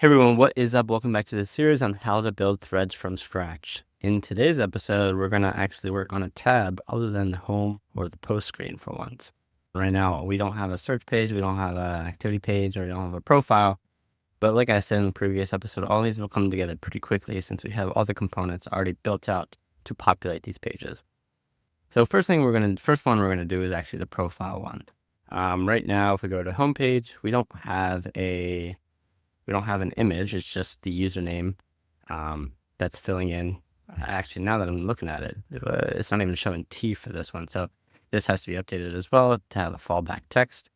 Hey everyone, what is up? Welcome back to the series on how to build threads from scratch. In today's episode, we're going to actually work on a tab other than the home or the post screen for once. Right now, we don't have a search page, we don't have an activity page, or we don't have a profile. But like I said in the previous episode, all these will come together pretty quickly since we have all the components already built out to populate these pages. So first one we're going to do is actually the profile one. Right now, if we go to homepage, we don't have an image. It's just the username that's filling in. Actually, now that I'm looking at it, it's not even showing T for this one. So this has to be updated as well to have a fallback text.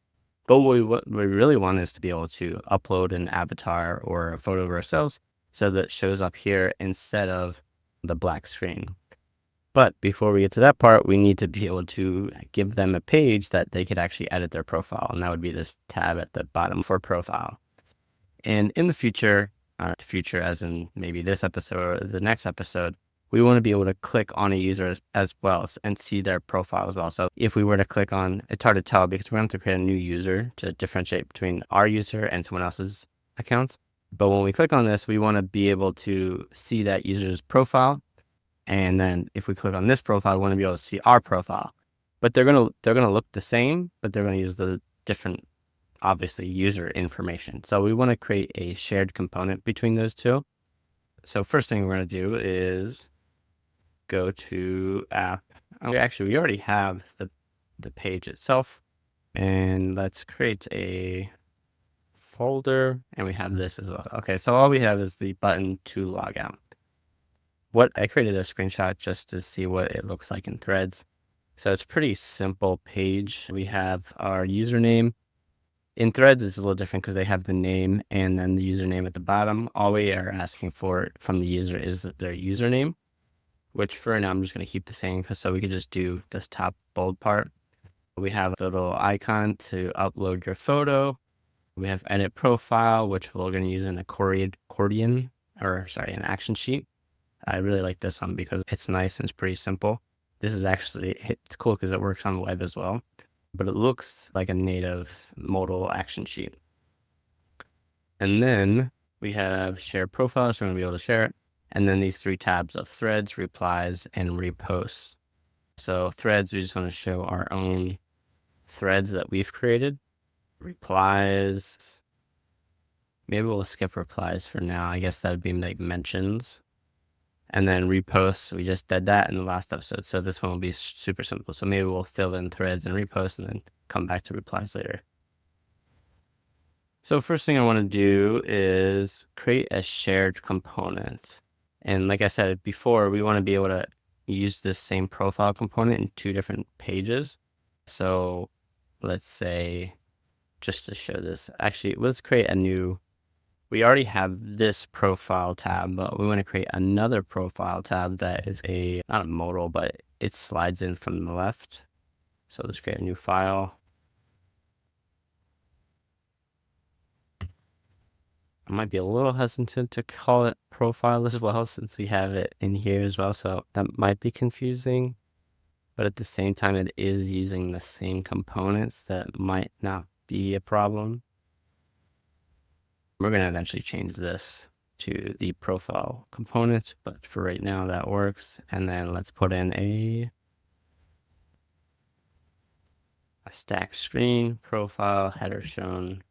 But what we really want is to be able to upload an avatar or a photo of ourselves so that it shows up here instead of the black screen. But before we get to that part, we need to be able to give them a page that they could actually edit their profile. And that would be this tab at the bottom for profile. And in the future as in maybe this episode or the next episode, we want to be able to click on a user as well and see their profile as well. So if we were to click on, it's hard to tell because we're going to have to create a new user to differentiate between our user and someone else's accounts. But when we click on this, we want to be able to see that user's profile. And then if we click on this profile, we want to be able to see our profile. But they're going to look the same, but they're going to use the different, obviously, user information. So we want to create a shared component between those two. So first thing we're going to do is go to app. Actually, we already have the page itself. And let's create a folder, and we have this as well. Okay, so all we have is the button to log out. I created a screenshot just to see what it looks like in Threads. So it's a pretty simple page. We have our username. In Threads, it's a little different because they have the name and then the username at the bottom. All we are asking for from the user is their username, which for now I'm just going to keep the same so we could just do this top bold part. We have a little icon to upload your photo. We have edit profile, which we're going to use an an action sheet. I really like this one because it's nice and it's pretty simple. This is it's cool because it works on the web as well, but it looks like a native modal action sheet. And then we have share profiles, so we're going to be able to share it. And then these three tabs of threads, replies, and reposts. So threads, we just want to show our own threads that we've created. Replies, maybe we'll skip replies for now. I guess that would be like mentions. And then reposts, we just did that in the last episode. So this one will be super simple. So maybe we'll fill in threads and reposts and then come back to replies later. So first thing I want to do is create a shared component. And like I said before, we want to be able to use this same profile component in two different pages. So let's say, just to show this, actually, let's create a new. We already have this profile tab, but we want to create another profile tab that is not a modal, but it slides in from the left. So let's create a new file. I might be a little hesitant to call it profile as well since we have it in here as well. So that might be confusing, but at the same time, it is using the same components. That might not be a problem. We're going to eventually change this to the profile component, but for right now that works. And then let's put in a stack screen, profile, header shown.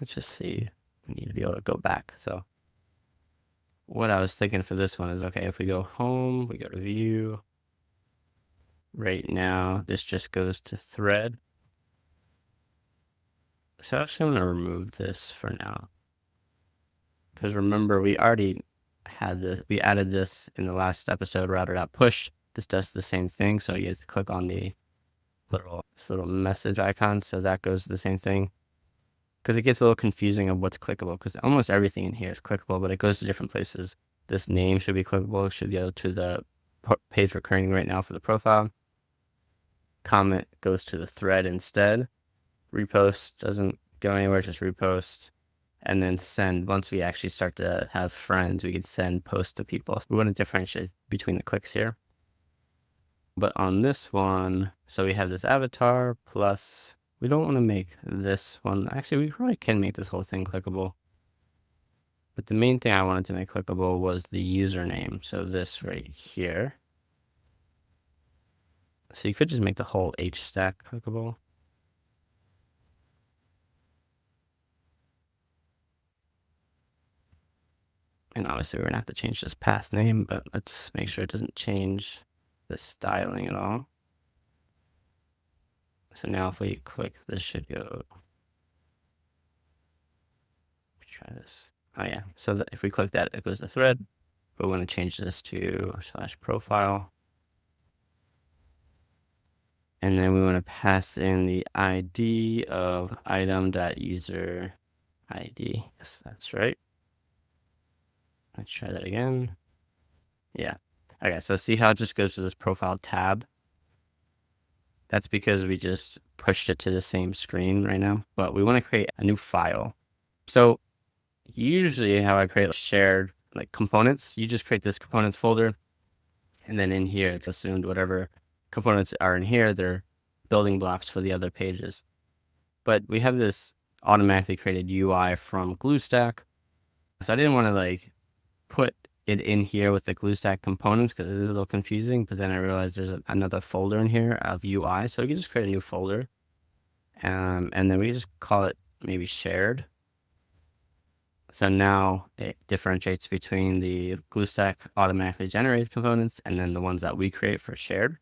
Let's just see, we need to be able to go back. So what I was thinking for this one is, okay, if we go home, we go to view. Right now, this just goes to thread. So actually I'm going to remove this for now. Because remember, we already had this, we added this in the last episode, router.push. This does the same thing. So you have to click on this little message icon. So that goes to the same thing. Because it gets a little confusing of what's clickable. Because almost everything in here is clickable, but it goes to different places. This name should be clickable. It should go to the page recurring right now for the profile. Comment goes to the thread instead. Repost doesn't go anywhere, just repost. And then send, once we actually start to have friends, we can send posts to people. So we want to differentiate between the clicks here. But on this one, so we have this avatar plus we don't want to make this one. Actually, we probably can make this whole thing clickable. But the main thing I wanted to make clickable was the username. So this right here. So you could just make the whole H stack clickable. And obviously we're gonna have to change this path name, but let's make sure it doesn't change the styling at all. So now if we click, this should go. Try this. Oh yeah. So if we click that, it goes to thread. But we want to change this to /profile. And then we want to pass in the ID of item.user ID. Yes, that's right. Let's try that again. Yeah. Okay, so see how it just goes to this profile tab? That's because we just pushed it to the same screen right now. But we want to create a new file. So usually how I create shared like components, you just create this components folder. And then in here, it's assumed whatever components are in here, they're building blocks for the other pages. But we have this automatically created UI from GlueStack. So I didn't want to like put it in here with the GlueStack components because it is a little confusing. But then I realized there's another folder in here of UI. So we can just create a new folder. And then we just call it maybe shared. So now it differentiates between the GlueStack automatically generated components and then the ones that we create for shared.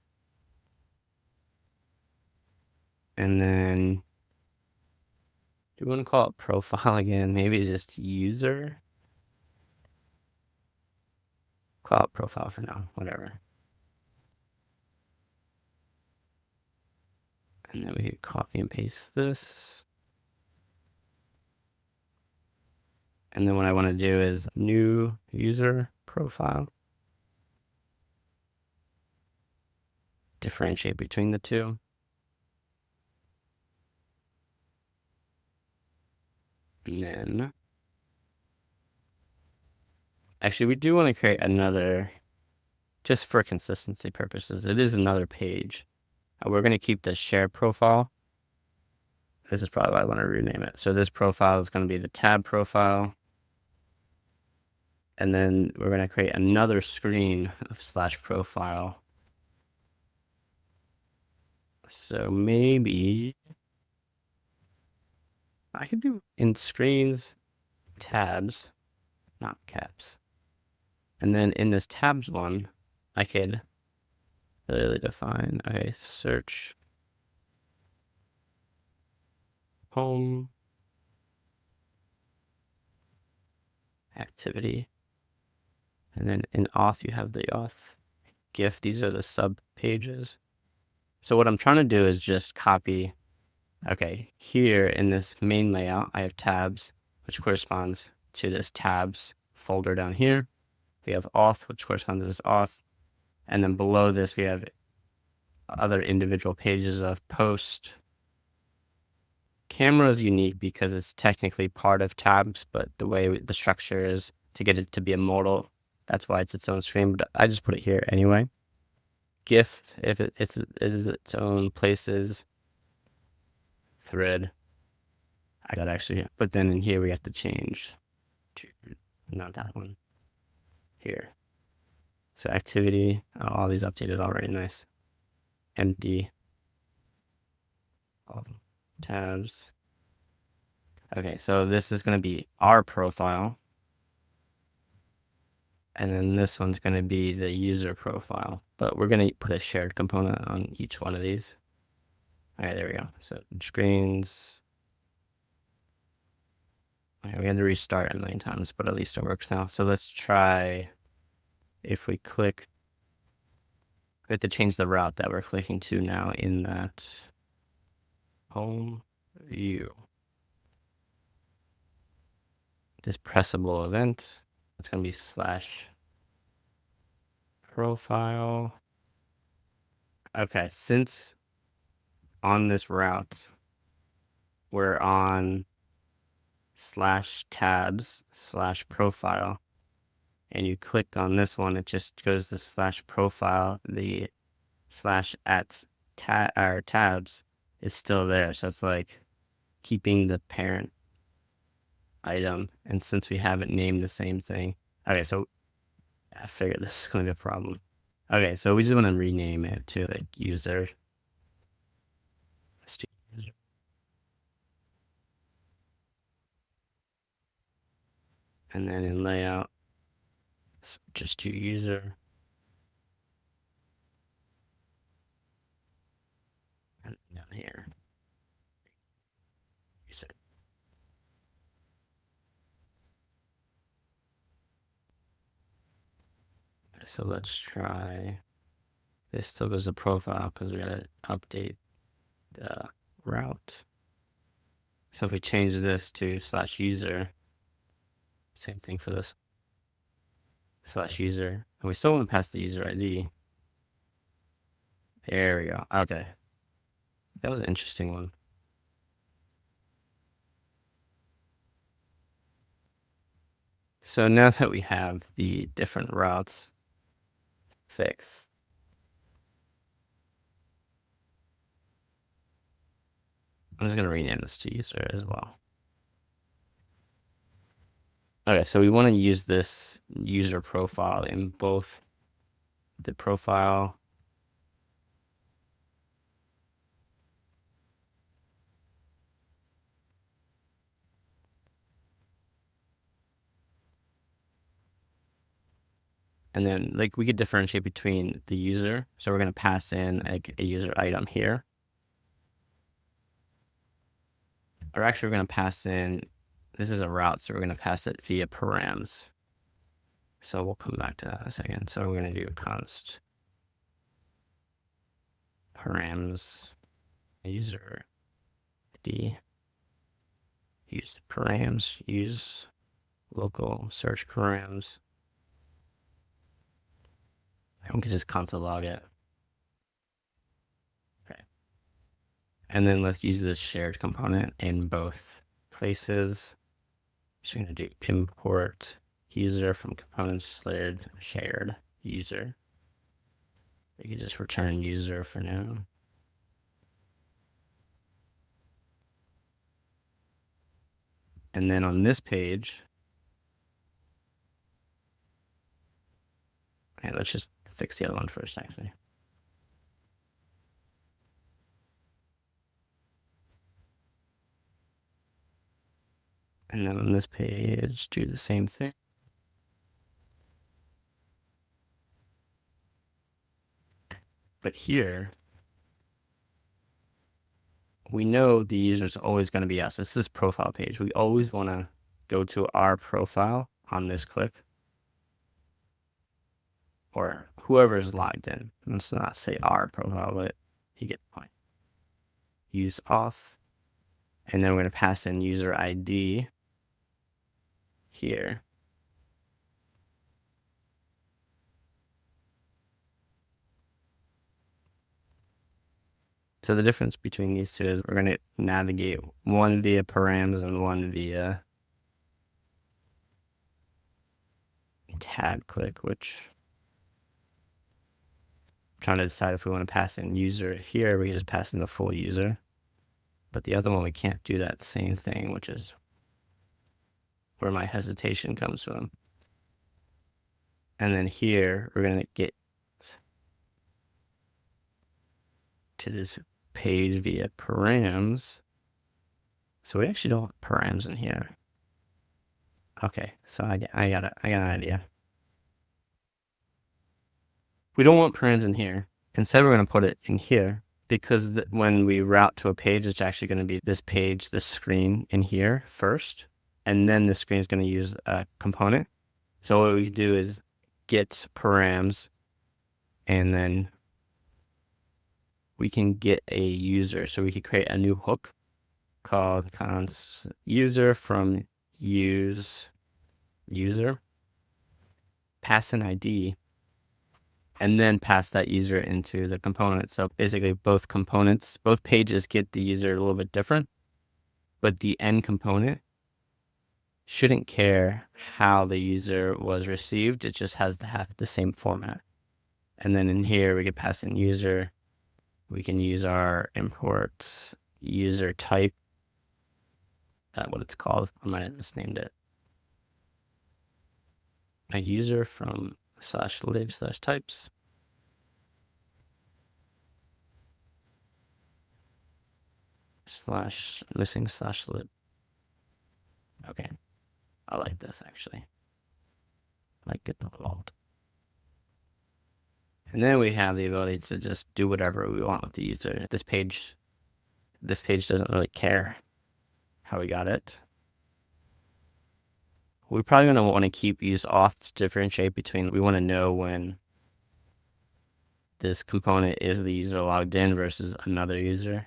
And then do we want to call it profile again? Maybe just user. Call it profile for now, whatever. And then we copy and paste this. And then what I want to do is new user profile. Differentiate between the two. And then, actually, we do want to create another, just for consistency purposes. It is another page. We're going to keep the shared profile. This is probably why I want to rename it. So this profile is going to be the tab profile. And then we're going to create another screen of /profile. So maybe I could do in screens, tabs, not caps. And then in this tabs one, I could really define, okay, search, home, activity. And then in auth, you have the auth GIF. These are the sub pages. So what I'm trying to do is just copy, okay, here in this main layout, I have tabs, which corresponds to this tabs folder down here. We have auth, which corresponds to this auth. And then below this, we have other individual pages of post. Camera is unique because it's technically part of tabs, but the way the structure is to get it to be a modal, that's why it's its own screen, but I just put it here anyway. GIF, if it is its own places, thread. I got actually, but then in here we have to change to not that one. Here. So activity, all these updated already, nice. MD, all tabs. Okay, so this is going to be our profile. And then this one's going to be the user profile. But we're going to put a shared component on each one of these. All right, there we go. So screens. Okay, we had to restart a million times, but at least it works now. So let's try, if we click, we have to change the route that we're clicking to now in that home view. This pressable event, it's going to be /profile. Okay, since on this route, we're on /tabs/profile, and you click on this one, it just goes to /profile, the /at tabs, is still there. So it's like keeping the parent item. And since we haven't named the same thing, okay, so I figured this is going to be a problem. Okay, so we just want to rename it to like user. Let's do user. And then in layout, just do user. And down here, user. So let's try. This still goes to profile because we gotta update the route. So if we change this to /user, same thing for this /user, and we still want to pass the user ID. There we go. Okay, that was an interesting one. So now that we have the different routes fixed, I'm just gonna rename this to user as well. Okay, so we want to use this user profile in both the profile and then like we could differentiate between the user. So we're going to pass in like a user item here. Or actually we're going to pass in, this is a route, so we're going to pass it via params. So we'll come back to that in a second. So we're going to do const params user ID, use params, use local search params. We can just console log it. Okay. And then let's use this shared component in both places. So we're going to do import user from components shared user. We can just return user for now. And then on this page, okay, let's just fix the other one first, actually. And then on this page, do the same thing. But here, we know the user is always going to be us. It's this profile page. We always want to go to our profile on this click, or whoever's logged in. Let's not say our profile, but you get the point. Use auth, and then we're going to pass in user ID here. So the difference between these two is we're going to navigate one via params and one via tab click, which I'm trying to decide if we want to pass in user here. We can just pass in the full user. But the other one, we can't do that same thing, which is where my hesitation comes from. And then here, we're going to get to this page via params. So we actually don't have params in here. Okay, so I got an idea. We don't want params in here. Instead, we're going to put it in here because when we route to a page, it's actually going to be this page, this screen in here first. And then the screen is going to use a component. So what we do is get params, and then we can get a user. So we could create a new hook called const user from use user, pass an ID, and then pass that user into the component. So basically both components, both pages get the user a little bit different, but the end component shouldn't care how the user was received. It just has to have the same format. And then in here, we could pass in user We can use our import user type, what it's called. I might have misnamed it. A user from /lib/types. /missing/lib. Okay. I like this actually. I like it a lot. And then we have the ability to just do whatever we want with the user. This page doesn't really care how we got it. We're probably going to want to keep use auth to differentiate between, we want to know when this component is the user logged in versus another user.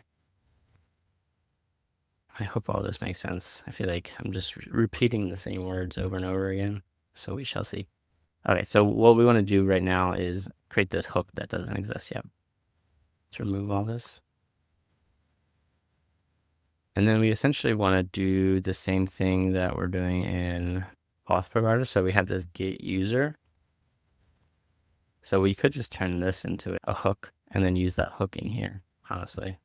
I hope all this makes sense. I feel like I'm just repeating the same words over and over again. So we shall see. Okay, so what we want to do right now is create this hook that doesn't exist yet. Let's remove all this. And then we essentially want to do the same thing that we're doing in auth provider. So we have this get user. So we could just turn this into a hook and then use that hook in here, honestly.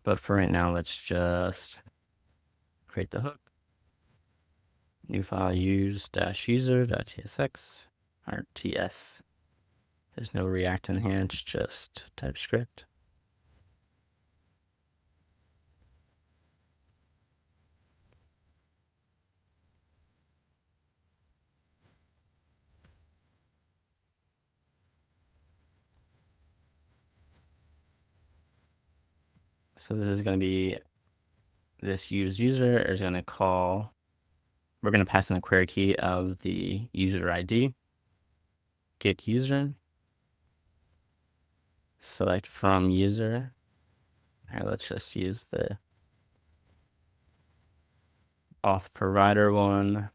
But for right now, let's just create the hook. New file use-user.tsx or TS. There's no React in here, it's just TypeScript. So this is going to be, this use user is going to call, we're going to pass in a query key of the user ID, get user, select from user. All right, let's just use the auth provider one.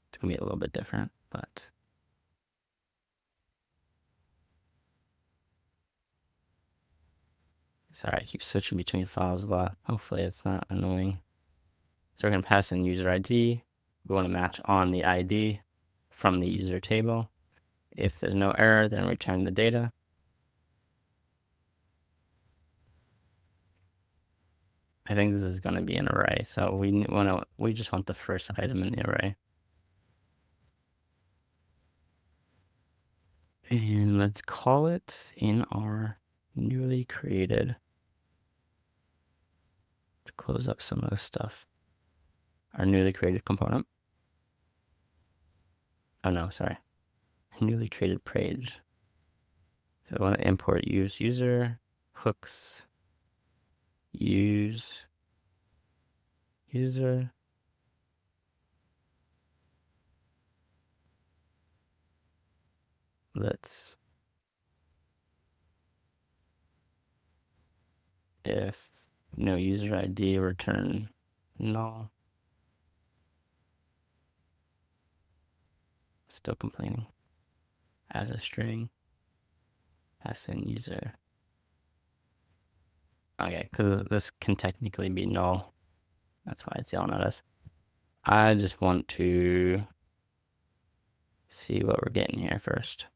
It's going to be a little bit different, but sorry, I keep switching between files a lot. Hopefully it's not annoying. So we're going to pass in user ID. We want to match on the ID from the user table. If there's no error, then return the data. I think this is going to be an array, so we just want the first item in the array. And let's call it in our newly created, to close up some of this stuff, our newly created component. Oh no, sorry. Newly created page. So I want to import use user, hooks, use user. Let's, if no user ID, return null. Still complaining. As a string, pass in user. Okay, because this can technically be null. That's why it's yelling at us. I just want to see what we're getting here first.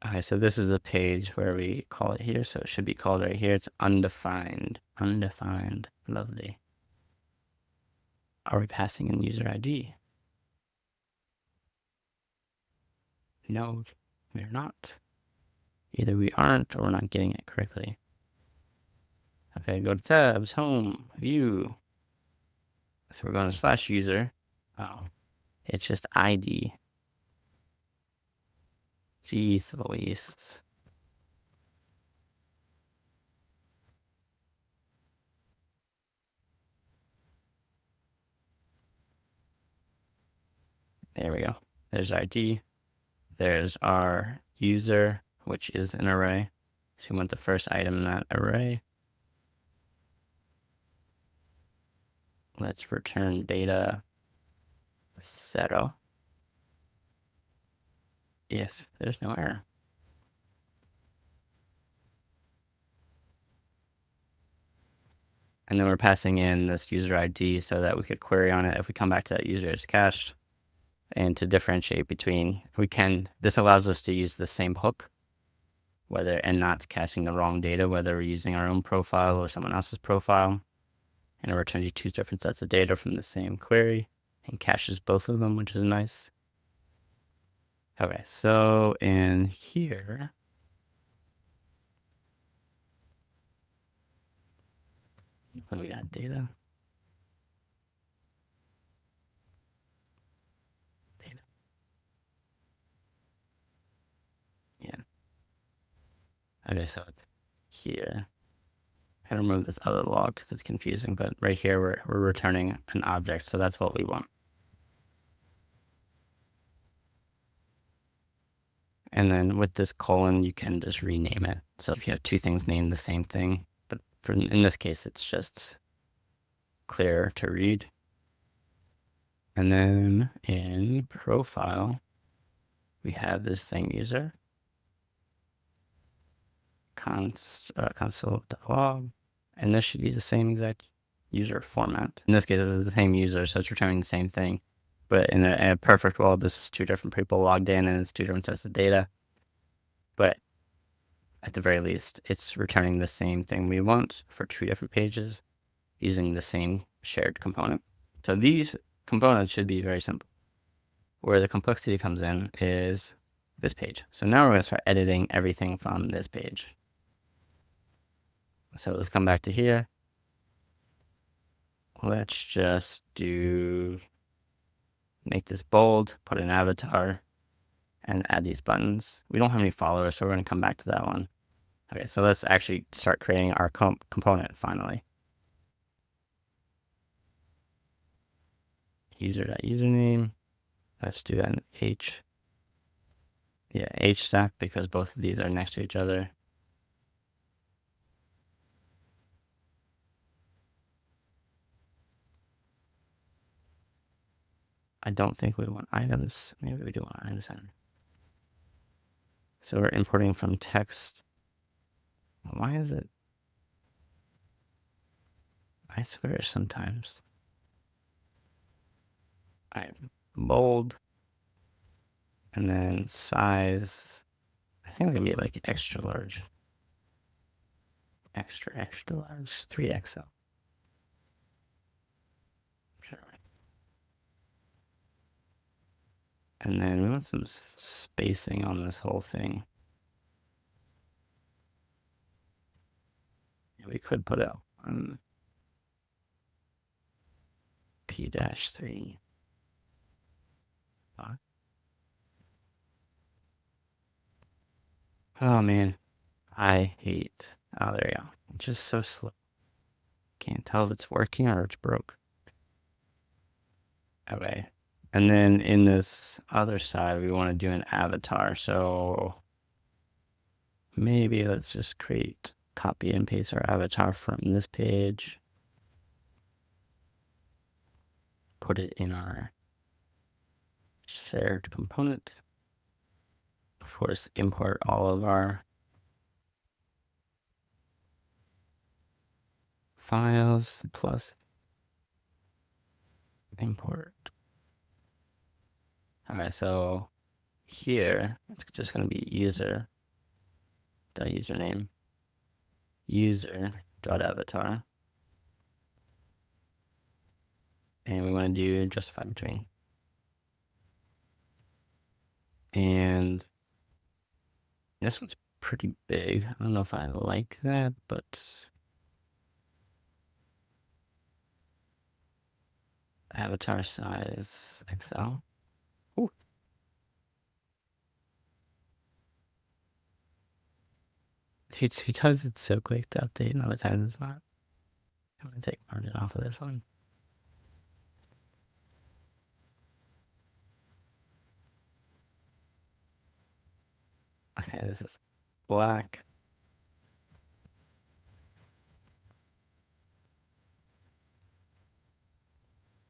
Okay, so this is a page where we call it here, so it should be called right here. It's undefined. Undefined. Lovely. Are we passing in user ID? No, we're not. Either we aren't or we're not getting it correctly. Okay, go to tabs, home, view. So we're going to /user. Oh, it's just ID. Jeez Louise. There we go. There's ID. There's our user, which is an array. So we want the first item in that array. Let's return data 0 if there's no error. And then we're passing in this user ID so that we could query on it. If we come back to that user, it's cached. And to differentiate between, this allows us to use the same hook, and not caching the wrong data, whether we're using our own profile or someone else's profile. And it returns you two different sets of data from the same query and caches both of them, which is nice. Okay, so in here, we got data. Yeah. Okay, so here, I gotta remove this other log because it's confusing, but right here we're returning an object, so that's what we want. And then with this colon, you can just rename it. So if you have two things named the same thing, but in this case, it's just clear to read. And then in profile, we have this same user, console.log, and this should be the same exact user format. In this case, this is the same user, so it's returning the same thing. But in a perfect world, this is two different people logged in and it's two different sets of data. But at the very least, it's returning the same thing we want for two different pages using the same shared component. So these components should be very simple. Where the complexity comes in is this page. So now we're going to start editing everything from this page. So let's come back to here. Let's just make this bold, put an avatar, and add these buttons. We don't have any followers, so we're going to come back to that one. Okay, so let's actually start creating our component finally. User.username. Let's do an H. Yeah, H stack because both of these are next to each other. I don't think we want items. Maybe we do want items. So we're importing from text. Why is it? I swear sometimes. Alright, bold. And then size. I think it's gonna be like extra large. Extra large. 3XL. Sure. And then we want some spacing on this whole thing. We could put it on P-3. Oh man, I hate. Oh, there you go. It's just so slow. Can't tell if it's working or it's broke. Okay. And then in this other side, we want to do an avatar. So maybe let's just copy and paste our avatar from this page. Put it in our shared component. Of course, import all of our files plus import. Alright, so here it's just going to be user.username, user.avatar, and we want to do justify between. And this one's pretty big. I don't know if I like that, but avatar size XL. Ooh. Sometimes it's so quick to update, and other times it's not. I'm going to take margin off of this one. Okay, this is black.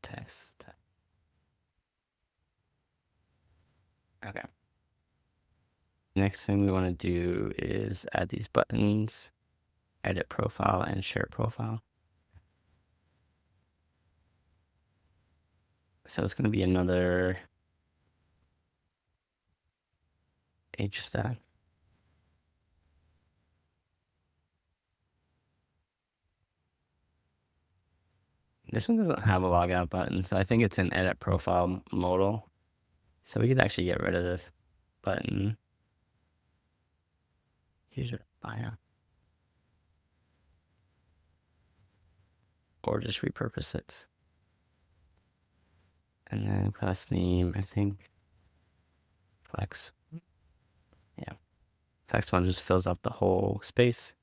Text. Okay. Next thing we want to do is add these buttons, edit profile, and share profile. So it's going to be another H stack. This one doesn't have a logout button, so I think it's an edit profile modal. So we could actually get rid of this button. User bio. Or just repurpose it. And then class name, I think flex. Yeah. Flex one just fills up the whole space.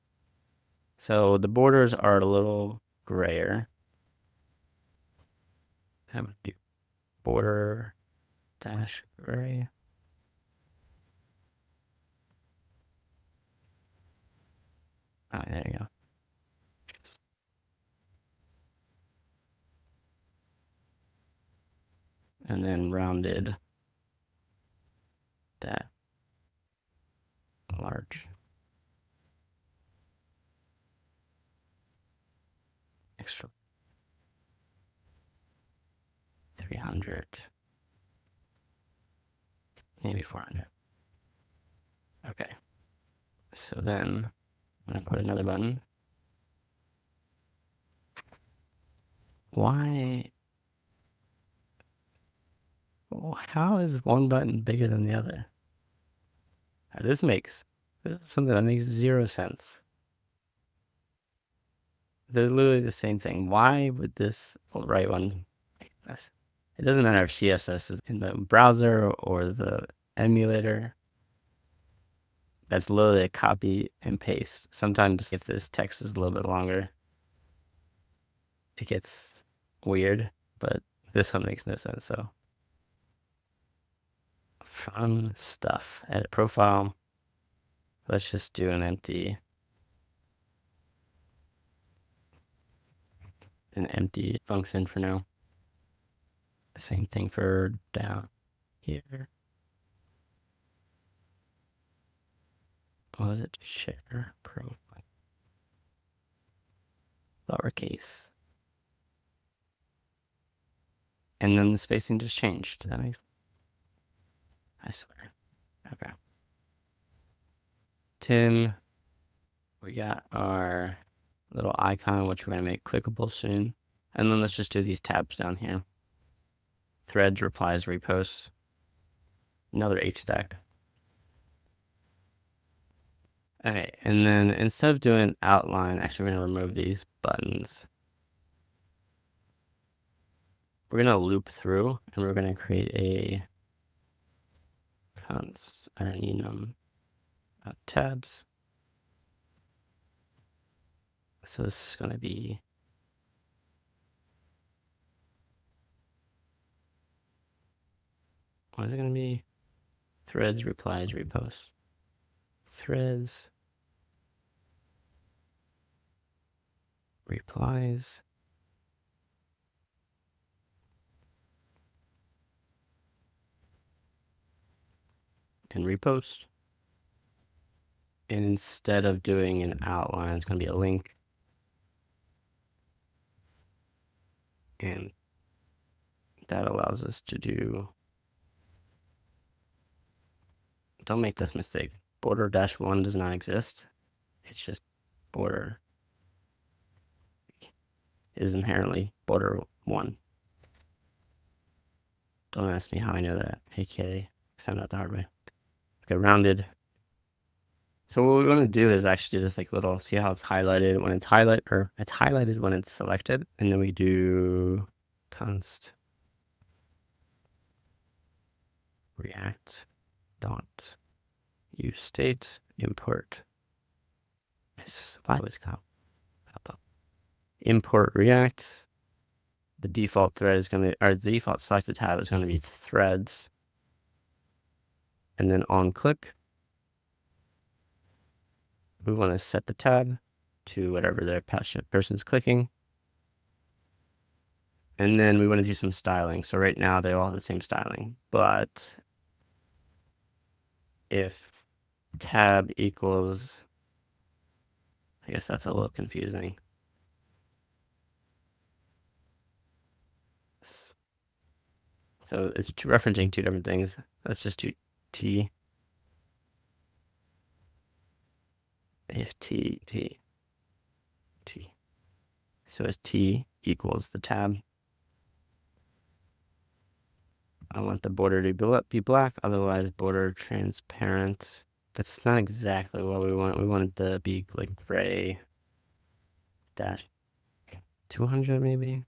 So the borders are a little grayer. I'm gonna do border dash gray. Oh, there you go. And then rounded that large. Extra 300. Maybe 400. Okay. So then I'm going to put another button. Why? How is one button bigger than the other? This is something that makes zero sense. They're literally the same thing. Why would this right one make this? It doesn't matter if CSS is in the browser or the emulator. That's literally a copy and paste. Sometimes if this text is a little bit longer, it gets weird, but this one makes no sense. So fun stuff. Edit profile. Let's just do an empty function for now. Same thing for down here. What was it? Share profile. Lowercase. And then the spacing just changed. That makes, I swear. Okay. Tim, we got our little icon, which we're going to make clickable soon. And then let's just do these tabs down here. Threads, replies, reposts. Another H stack. Okay, and then instead of doing outline, actually we're going to remove these buttons. We're going to loop through, and we're going to create a const enum tabs. So this is going to be what is it going to be? Threads, replies, reposts. Threads, replies, and repost. And instead of doing an outline, it's going to be a link. And that allows us to do, don't make this mistake. Border -1 does not exist. It's just border is inherently border 1. Don't ask me how I know that. AKA, found out the hard way. Okay, rounded. So what we're going to do is actually do this like little, see how it's highlighted when it's highlighted when it's selected. And then we do const react dot use state import. Why was it import react. The default thread is going to, or the default selected tab is going to be threads. And then on click, we want to set the tab to whatever the person's clicking. And then we want to do some styling. So right now they all have the same styling, but if tab equals, I guess that's a little confusing. So it's referencing two different things. Let's just do T. if T. So as T equals the tab, I want the border to be black, otherwise border transparent. That's not exactly what we want. We want it to be like gray dash 200 maybe.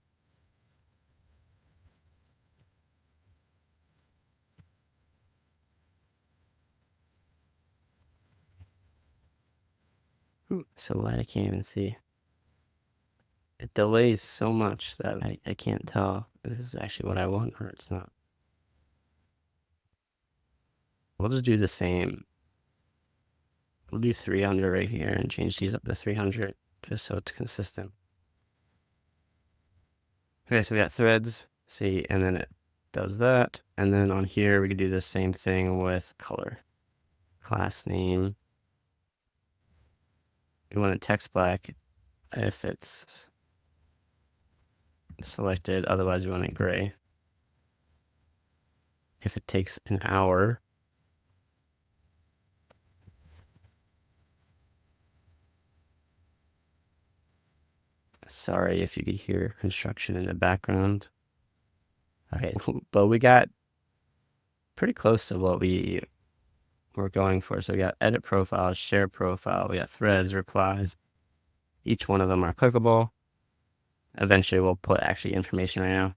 So light I can't even see. It delays so much that I can't tell if this is actually what I want or it's not. We'll just do the same. We'll do 300 right here and change these up to 300 just so it's consistent. Okay, so we got threads, see, and then it does that. And then on here, we could do the same thing with color. Class name. We want it text black if it's selected, otherwise we want it gray. If it takes an hour, sorry if you could hear construction in the background. Okay, but we got pretty close to what we were going for. So we got edit profile, share profile, we got threads, replies. Each one of them are clickable. Eventually we'll put actually information right now.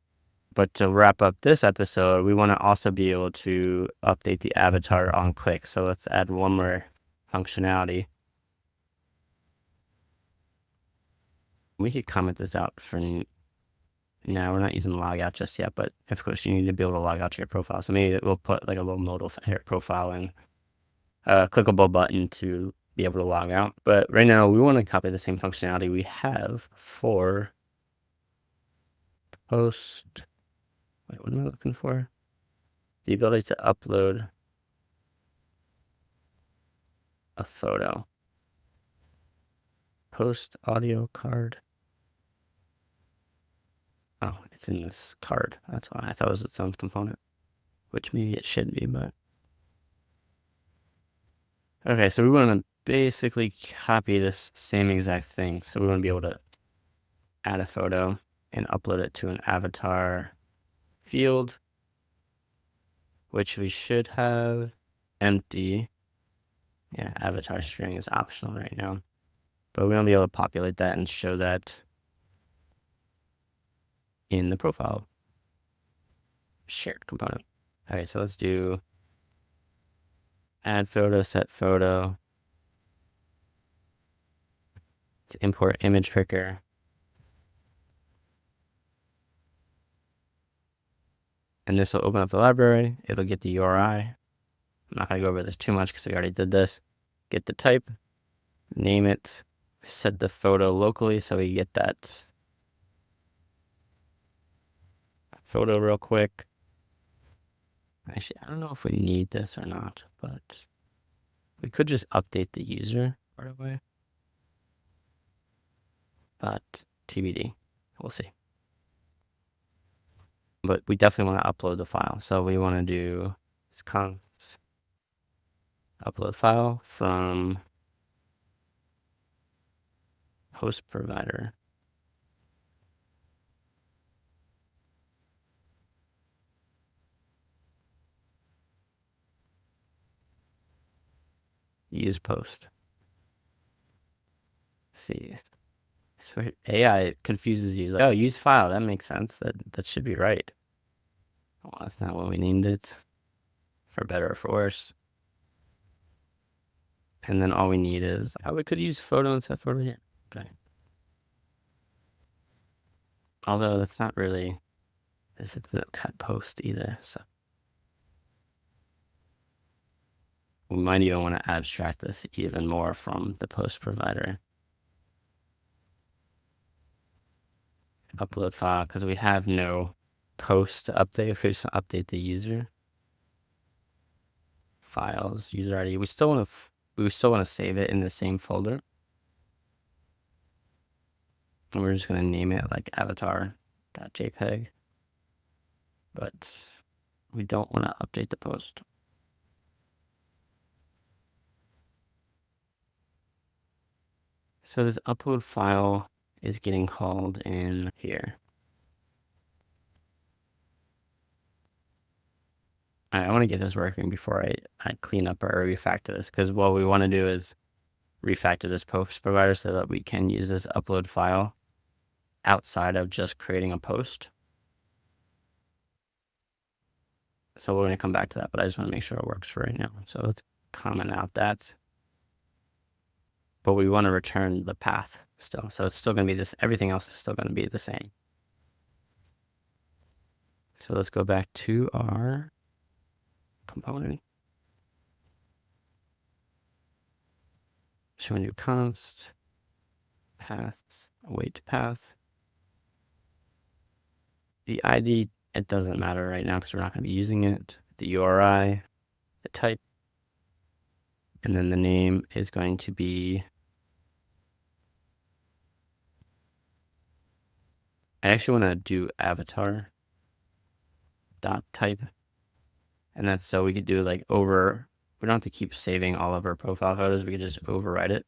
But to wrap up this episode, we want to also be able to update the avatar on click. So let's add one more functionality. We could comment this out for now. We're not using logout just yet, but of course you need to be able to log out to your profile. So maybe we'll put like a little modifier profile and a clickable button to be able to log out. But right now we want to copy the same functionality we have for post. Wait, what am I looking for? The ability to upload a photo. Post audio card. Oh, it's in this card. That's why I thought it was its own component, which maybe it should be, but. Okay, so we want to basically copy this same exact thing. So we want to be able to add a photo and upload it to an avatar field, which we should have empty. Yeah, avatar string is optional right now, but we want to be able to populate that and show that in the profile shared component. Okay, so let's do add photo, set photo. Let's import image picker. And this will open up the library. It'll get the URI. I'm not going to go over this too much because we already did this. Get the type, name it, set the photo locally so we get that photo real quick. Actually, I don't know if we need this or not, but we could just update the user right away. But TBD, we'll see. But we definitely want to upload the file. So we want to do const upload file from host provider. Use post. See, so AI confuses you. It's like, oh, use file. That makes sense. That should be right. Well, that's not what we named it. For better or for worse. And then all we need is, oh, we could use photo and set photo here. Okay. Although that's not really, this isn't cut post either. So we might even want to abstract this even more from the post provider. Upload file, because we have no post to update. If we just update the user files, user ID, we still want to save it in the same folder. And we're just going to name it like avatar.jpg. But we don't want to update the post. So this upload file is getting called in here. I want to get this working before I clean up or refactor this, because what we want to do is refactor this post provider so that we can use this upload file outside of just creating a post. So we're going to come back to that, but I just want to make sure it works for right now. So let's comment out that. But we want to return the path still. So it's still going to be this, everything else is still going to be the same. So let's go back to our component. Show a new const, paths, await path. The ID, it doesn't matter right now because we're not going to be using it. The URI, the type, and then the name is going to be, I actually want to do avatar dot type, and that's so we could do like we don't have to keep saving all of our profile photos, we could just override it.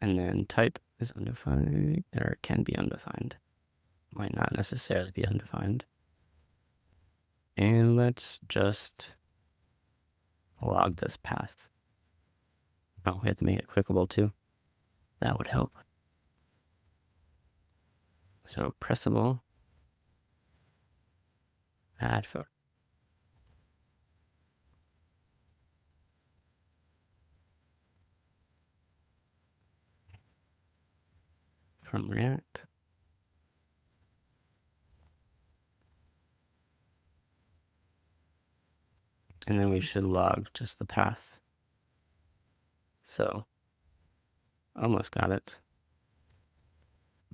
And then type is undefined, or it can be undefined, might not necessarily be undefined. And let's just log this path. Oh, we have to make it clickable too. That would help. So pressable, add photo. From React. And then we should log just the path. So, almost got it.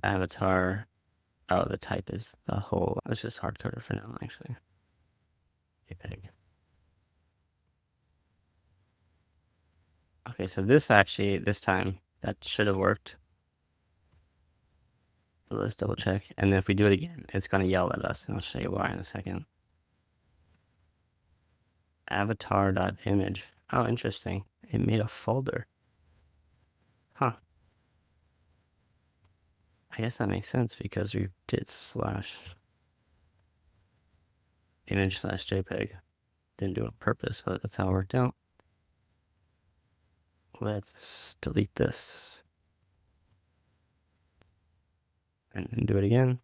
Avatar. Oh, the type is the whole. Let's just hardcode it for now, actually. JPEG. Okay, so this time, that should have worked. But let's double check. And then if we do it again, it's going to yell at us. And I'll show you why in a second. Avatar.image. Oh, interesting. It made a folder. Huh. I guess that makes sense because we did /image/JPEG. Didn't do it on purpose, but that's how it worked out. Let's delete this. And then do it again.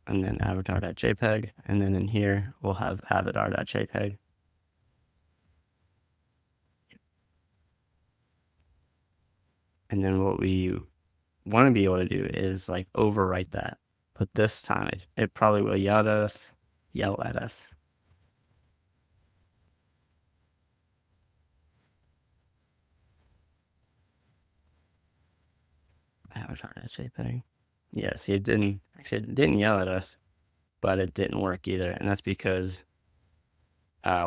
And then avatar.jpg. And then in here, we'll have avatar.jpg. And then what we want to be able to do is like overwrite that. But this time, it probably will yell at us. Avatar.jpg. Yeah, see, it didn't yell at us, but it didn't work either. And that's because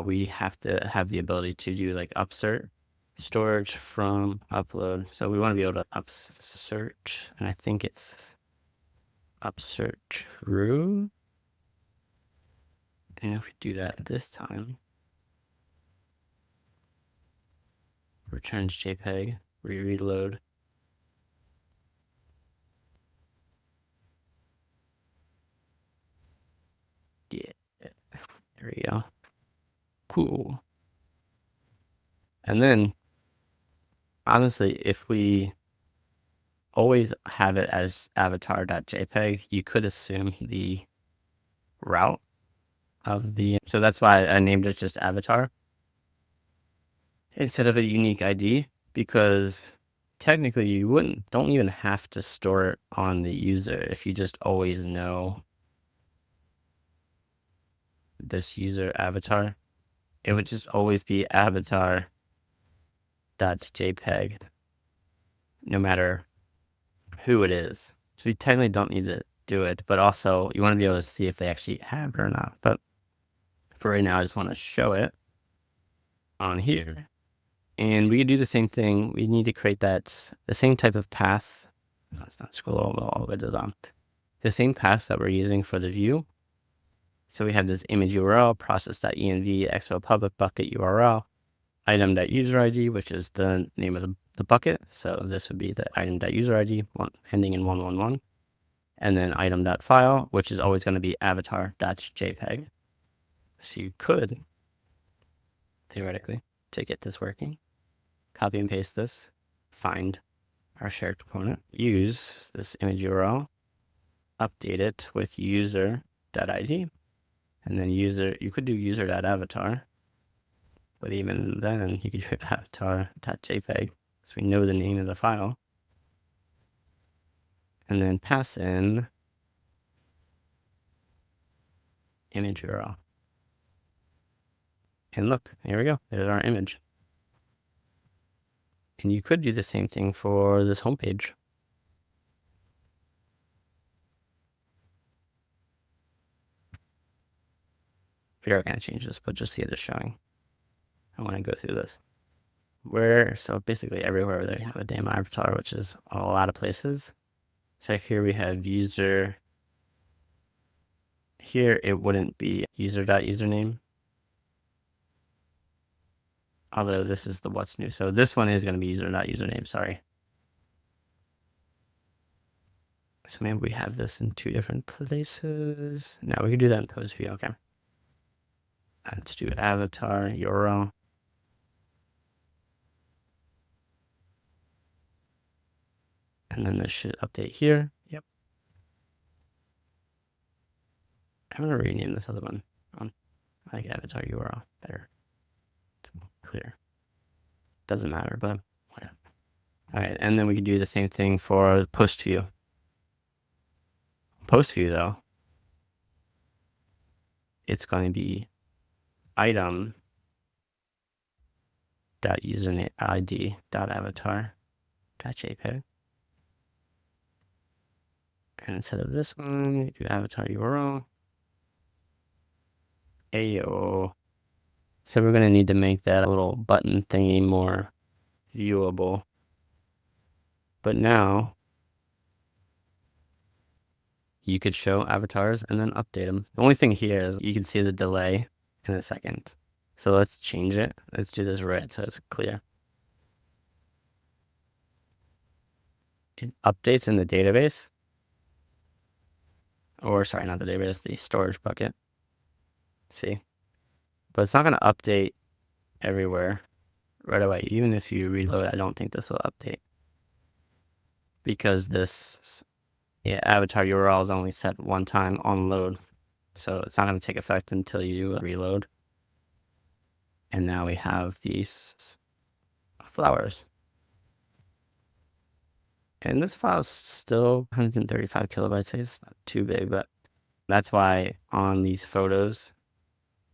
we have to have the ability to do like upsert storage from upload. So we want to be able to upsert, and I think it's upsert true. And if we do that this time, returns JPEG, reload. Yeah, there we go. Cool. And then, honestly, if we always have it as avatar.jpg, you could assume the route of the, so that's why I named it just avatar instead of a unique ID, because technically you don't even have to store it on the user if you just always know this user avatar. It would just always be avatar.jpg no matter who it is. So you technically don't need to do it, but also you want to be able to see if they actually have it or not. But for right now, I just want to show it on here. And we could do the same thing. We need to create the same type of path. No, let's not scroll all the way to the bottom. The same path that we're using for the view. So we have this image URL, process.env, expo public bucket URL, item.user ID, which is the name of the bucket. So this would be the item.user ID, ending in 111. And then item.file, which is always going to be avatar.jpg. So you could, theoretically, to get this working, copy and paste this, find our shared component, use this image URL, update it with user.id, and then you could do user.avatar, but even then you could do avatar.jpg, so we know the name of the file, and then pass in image URL. And look, here we go. There's our image. And you could do the same thing for this homepage. We are going to change this, but just see this showing. I want to go through this. So basically everywhere they have a damn avatar, which is a lot of places. So here we have user. Here it wouldn't be user.username. Although this is the what's new. So this one is going to be user.username, sorry. So maybe we have this in two different places. No, we can do that in pose view, okay. Let's do avatar URL. And then this should update here. Yep. I'm going to rename this other one. I like avatar URL better. It's clear. Doesn't matter, but whatever. All right, and then we can do the same thing for the post view. Post view, though, it's going to be item.username id.avatar.jpg. And instead of this one, we do avatar URL. Ayo. So we're going to need to make that little button thingy more viewable. But now you could show avatars and then update them. The only thing here is you can see the delay in a second. So let's change it. Let's do this red so it's clear. It updates in the database. Or sorry, not the database, the storage bucket. See? But it's not going to update everywhere right away. Even if you reload, I don't think this will update. Because this avatar URL is only set one time on load. So it's not going to take effect until you reload. And now we have these flowers. And this file is still 135 kilobytes. It's not too big, but that's why on these photos,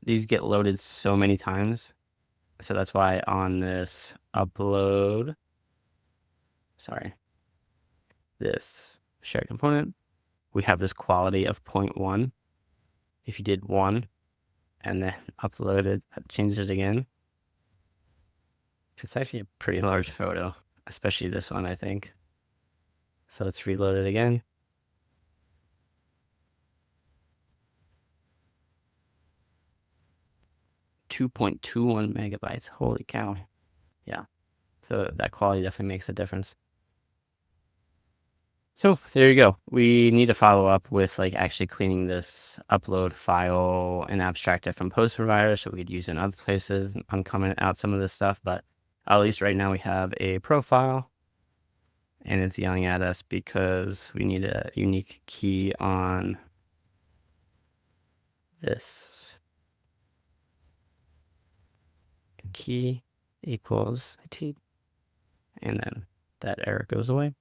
these get loaded so many times. So that's why on this upload, this shared component, we have this quality of 0.1. If you did 1 and then uploaded, changed it again, it's actually a pretty large photo, especially this one, I think. So let's reload it again. .21 megabytes. Holy cow. Yeah. So that quality definitely makes a difference. So there you go. We need to follow up with like actually cleaning this upload file and abstract it from post provider so we could use it in other places and uncomment out some of this stuff. But at least right now we have a profile and it's yelling at us because we need a unique key on this. Key equals T. And then that error goes away.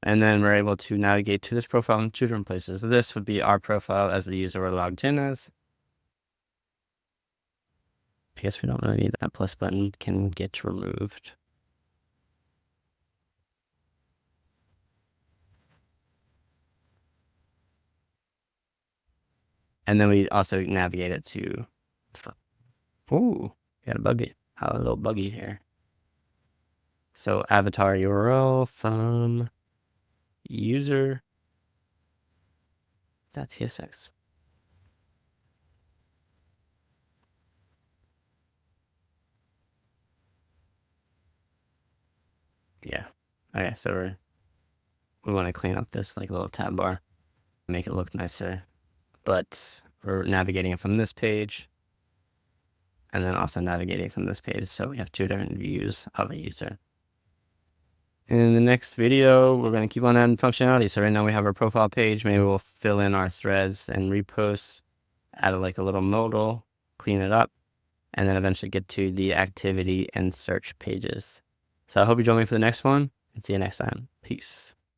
And then we're able to navigate to this profile in two different places. So this would be our profile as the user we're logged in as. I guess we don't really need that plus button, can get removed. And then we also navigate it to, ooh, got a little buggy here. So avatar URL from user.tsx. Yeah. Okay, so we want to clean up this like little tab bar, make it look nicer. But we're navigating it from this page and then also navigating from this page. So we have two different views of a user. In the next video, we're going to keep on adding functionality. So right now we have our profile page. Maybe we'll fill in our threads and reposts, add like a little modal, clean it up, and then eventually get to the activity and search pages. So I hope you join me for the next one and see you next time. Peace.